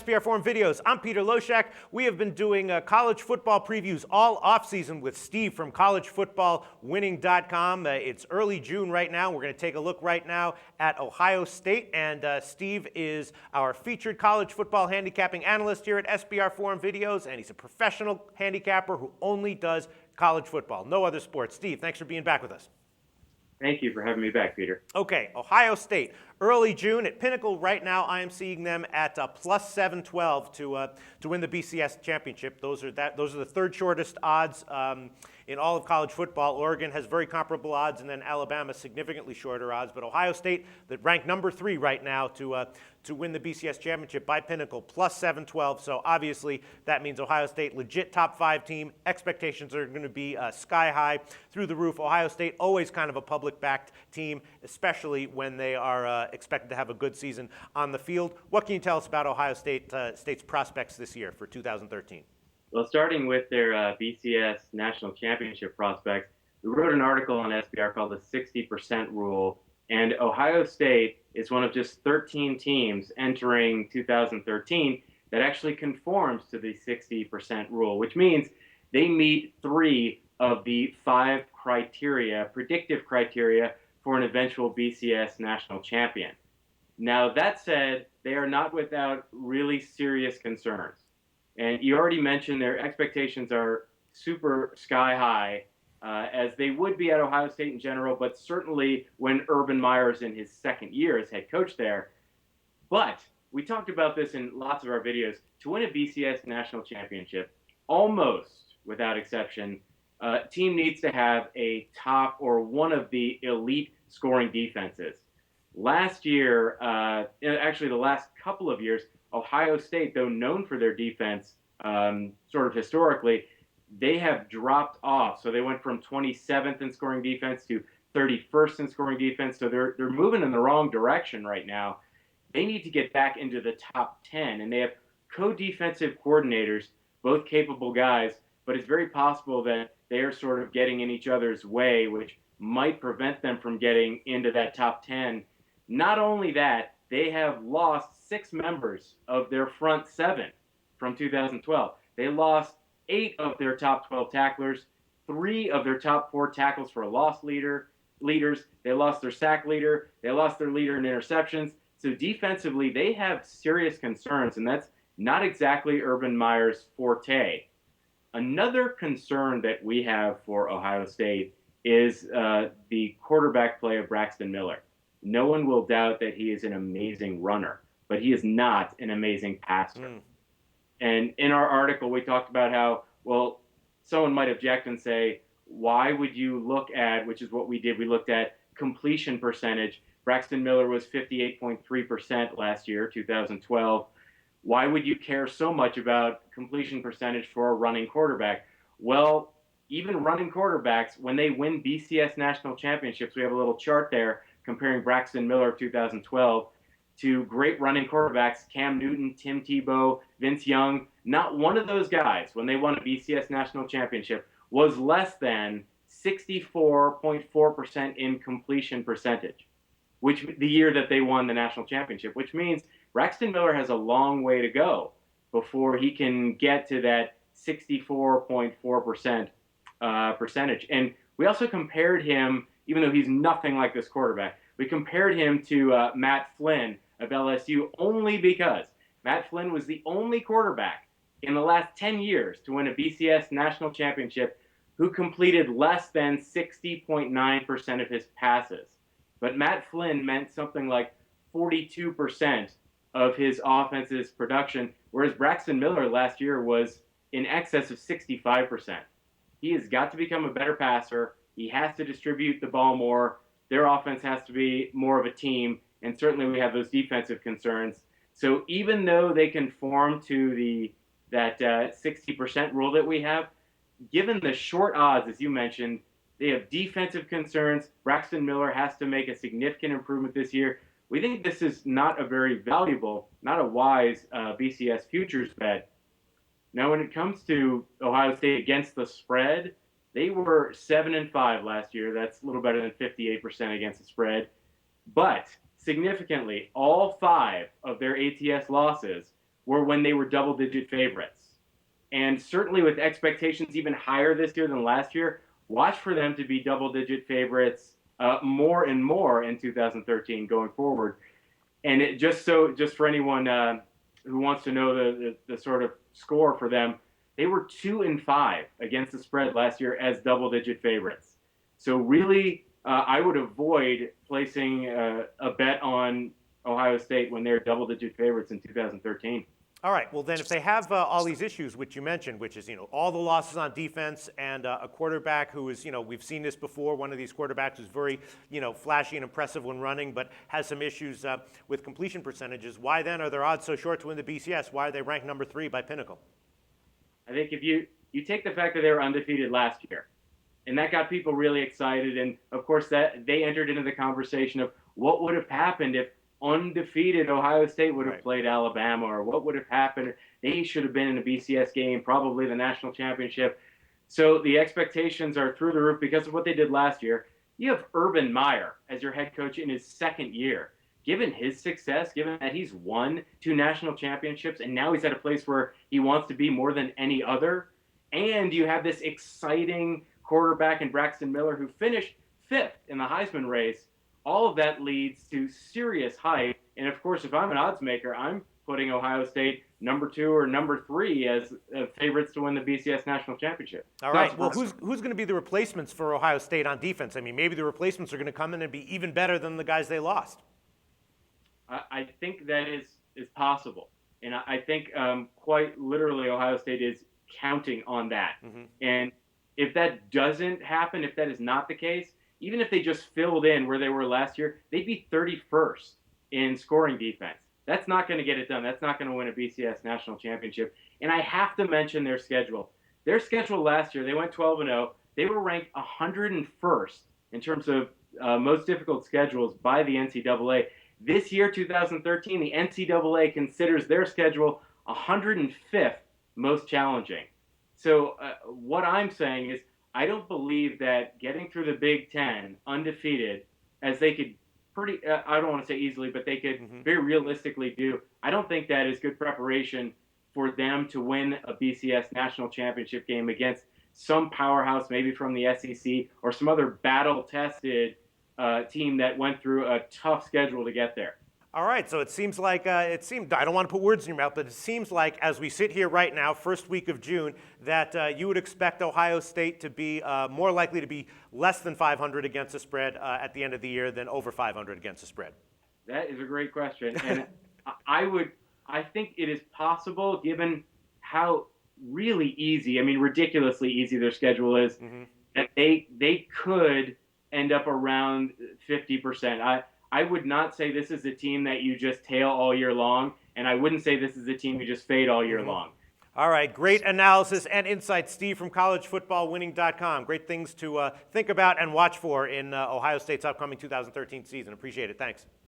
SPR Forum Videos. I'm Peter Loshak. We have been doing college football previews all offseason with Steve from collegefootballwinning.com. It's early June right now. We're going to take a look right now at Ohio State, and Steve is our featured college football handicapping analyst here at SPR Forum Videos, and he's a professional handicapper who only does college football, no other sports. Steve, thanks for being back with us. Thank you for having me back, Peter. Okay, Ohio State, early June at Pinnacle. Right now, I am seeing them at plus 712 to win the BCS Championship. Those are the third shortest odds in all of college football. Oregon has very comparable odds, and then Alabama significantly shorter odds. But Ohio State, that ranked number 3 right now to win the BCS Championship by Pinnacle, plus 712. So obviously that means Ohio State, legit top 5 team. Expectations are going to be sky high, through the roof. Ohio State, always kind of a public-backed team, especially when they are expected to have a good season on the field. What can you tell us about Ohio State's prospects this year for 2013? Well, starting with their BCS National Championship prospects, we wrote an article on SBR called the 60% Rule, and Ohio State is one of just 13 teams entering 2013 that actually conforms to the 60% rule, which means they meet 3 of the 5 predictive criteria for an eventual BCS national champion. Now, that said, they are not without really serious concerns. And you already mentioned their expectations are super sky high, as they would be at Ohio State in general, but certainly when Urban Meyer is in his second year as head coach there. But we talked about this in lots of our videos. To win a BCS national championship, almost without exception, a team needs to have a top or one of the elite scoring defenses. Last year, actually the last couple of years, Ohio State, though known for their defense, sort of historically, they have dropped off. So they went from 27th in scoring defense to 31st in scoring defense. So they're moving in the wrong direction right now. They need to get back into the top 10, and they have co-defensive coordinators, both capable guys, but it's very possible that they are sort of getting in each other's way, which might prevent them from getting into that top 10. Not only that, they have lost 6 members of their front 7 from 2012. They lost 8 of their top 12 tacklers, 3 of their top 4 tackles for a loss leaders. They lost their sack leader. They lost their leader in interceptions. So defensively, they have serious concerns, and that's not exactly Urban Meyer's forte. Another concern that we have for Ohio State is the quarterback play of Braxton Miller. No one will doubt that he is an amazing runner, but he is not an amazing passer. And in our article, we talked about how, well, someone might object and say, why would you look at, which is what we did, we looked at completion percentage. Braxton Miller was 58.3% last year, 2012. Why would you care so much about completion percentage for a running quarterback? Well, even running quarterbacks, when they win BCS national championships, we have a little chart there comparing Braxton Miller of 2012 to great running quarterbacks, Cam Newton, Tim Tebow, Vince Young. Not one of those guys, when they won a BCS national championship, was less than 64.4% in completion percentage, which the year that they won the national championship, which means Braxton Miller has a long way to go before he can get to that 64.4% percentage. And we also compared him, even though he's nothing like this quarterback, we compared him to Matt Flynn of LSU only because Matt Flynn was the only quarterback in the last 10 years to win a BCS national championship who completed less than 60.9% of his passes. But Matt Flynn meant something like 42% of his offense's production, whereas Braxton Miller last year was in excess of 65%. He has got to become a better passer. He has to distribute the ball more. Their offense has to be more of a team, and certainly we have those defensive concerns. So even though they conform to that 60% rule that we have, given the short odds, as you mentioned, they have defensive concerns. Braxton Miller has to make a significant improvement this year. We think this is not a very valuable, not a wise BCS futures bet. Now, when it comes to Ohio State against the spread, they were 7-5 last year. That's a little better than 58% against the spread. But significantly, all 5 of their ATS losses were when they were double-digit favorites. And certainly with expectations even higher this year than last year, watch for them to be double-digit favorites more and more in 2013 going forward. And just for anyone who wants to know the sort of score for them, they were 2-5 against the spread last year as double-digit favorites. So really, I would avoid placing a bet on Ohio State when they're double-digit favorites in 2013. All right. Well, then, if they have all these issues, which you mentioned, which is all the losses on defense and a quarterback who is we've seen this before. One of these quarterbacks who's very flashy and impressive when running, but has some issues with completion percentages. Why then are their odds so short to win the BCS? Why are they ranked number 3 by Pinnacle? I think if you take the fact that they were undefeated last year, and that got people really excited, and of course that they entered into the conversation of what would have happened if undefeated Ohio State would have played Alabama, or what would have happened. They should have been in a BCS game, probably the national championship. So the expectations are through the roof because of what they did last year. You have Urban Meyer as your head coach in his second year. Given his success, given that he's won 2 national championships, and now he's at a place where he wants to be more than any other, and you have this exciting quarterback in Braxton Miller who finished 5th in the Heisman race, all of that leads to serious hype. And of course, if I'm an odds maker, I'm putting Ohio State number 2 or number 3 as favorites to win the BCS National Championship. All right. Well, who's going to be the replacements for Ohio State on defense? I mean, maybe the replacements are going to come in and be even better than the guys they lost. I think that is possible. And I think quite literally Ohio State is counting on that. Mm-hmm. And if that doesn't happen, if that is not the case, even if they just filled in where they were last year, they'd be 31st in scoring defense. That's not going to get it done. That's not going to win a BCS National Championship. And I have to mention their schedule. Their schedule last year, they went 12-0. They were ranked 101st in terms of most difficult schedules by the NCAA. This year, 2013, the NCAA considers their schedule 105th most challenging. So what I'm saying is I don't believe that getting through the Big Ten undefeated, as they could I don't want to say easily, but they could very realistically do, I don't think that is good preparation for them to win a BCS national championship game against some powerhouse, maybe from the SEC or some other battle-tested team that went through a tough schedule to get there. All right, so it seems like, I don't want to put words in your mouth, but it seems like as we sit here right now, first week of June, that you would expect Ohio State to be more likely to be less than 500 against the spread at the end of the year than over 500 against the spread. That is a great question. And I think it is possible, given how really easy, ridiculously easy their schedule is, that they could end up around 50%. I would not say this is a team that you just tail all year long, and I wouldn't say this is a team you just fade all year long. All right, great analysis and insight, Steve, from collegefootballwinning.com. Great things to think about and watch for in Ohio State's upcoming 2013 season. Appreciate it. Thanks.